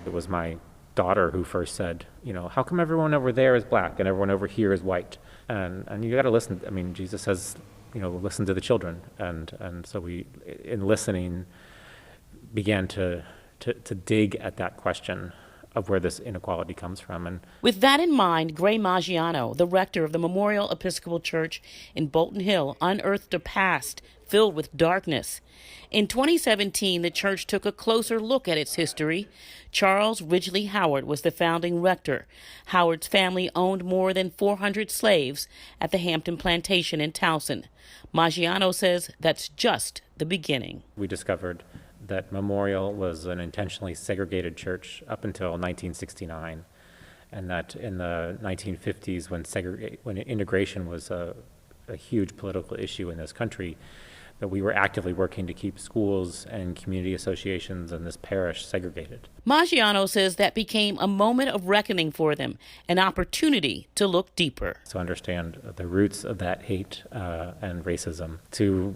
It was my daughter who first said, how come everyone over there is black and everyone over here is white? And you got to listen. I mean, Jesus says, listen to the children. And so we, in listening, began to dig at that question of where this inequality comes from. And with that in mind, Gray Maggiano, the rector of the Memorial Episcopal Church in Bolton Hill, unearthed a past filled with darkness. In 2017, the church took a closer look at its history. Charles Ridgely Howard was the founding rector. Howard's family owned more than 400 slaves at the Hampton Plantation in Towson. Maggiano says that's just the beginning. We discovered that Memorial was an intentionally segregated church up until 1969, and that in the 1950s, when integration was a huge political issue in this country, that we were actively working to keep schools and community associations in this parish segregated. Maggiano says that became a moment of reckoning for them, an opportunity to look deeper. To understand the roots of that hate and racism, to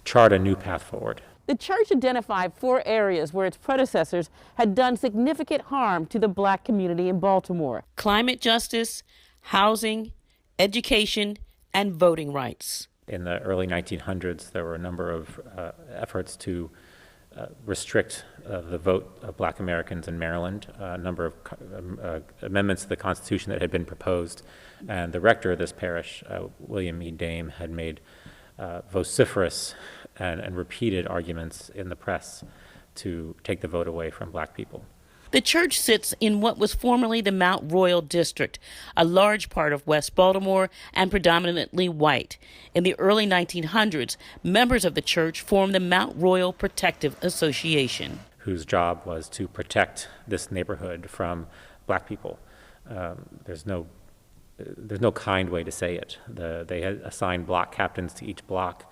chart a new path forward. The church identified 4 areas where its predecessors had done significant harm to the black community in Baltimore: climate justice, housing, education, and voting rights. In the early 1900s, there were a number of efforts to restrict the vote of black Americans in Maryland, a number of amendments to the Constitution that had been proposed. And the rector of this parish, William E. Dame, had made vociferous and repeated arguments in the press to take the vote away from black people. The church sits in what was formerly the Mount Royal District, a large part of West Baltimore and predominantly white. In the early 1900s, members of the church formed the Mount Royal Protective Association, whose job was to protect this neighborhood from black people. There's no kind way to say it. They had assigned block captains to each block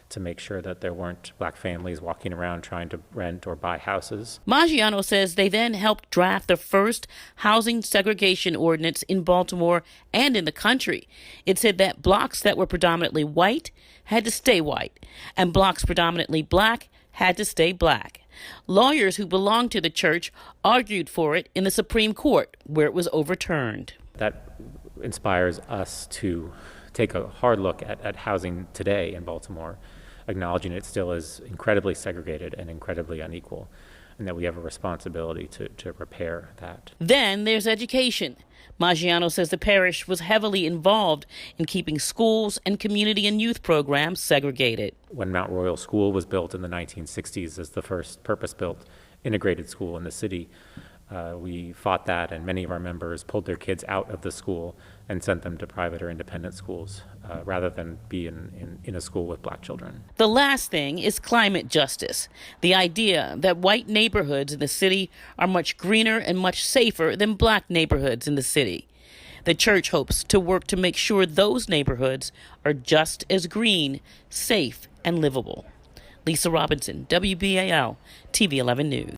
to make sure that there weren't black families walking around trying to rent or buy houses. Maggiano says they then helped draft the first housing segregation ordinance in Baltimore and in the country. It said that blocks that were predominantly white had to stay white, and blocks predominantly black had to stay black. Lawyers who belonged to the church argued for it in the Supreme Court, where it was overturned. That inspires us to take a hard look at housing today in Baltimore, acknowledging it still is incredibly segregated and incredibly unequal, and that we have a responsibility to repair that. Then there's education. Maggiano says the parish was heavily involved in keeping schools and community and youth programs segregated. When Mount Royal School was built in the 1960s as the first purpose-built integrated school in the city, we fought that, and many of our members pulled their kids out of the school and sent them to private or independent schools rather than be in a school with black children. The last thing is climate justice, the idea that white neighborhoods in the city are much greener and much safer than black neighborhoods in the city. The church hopes to work to make sure those neighborhoods are just as green, safe, and livable. Lisa Robinson, WBAL, TV 11 News.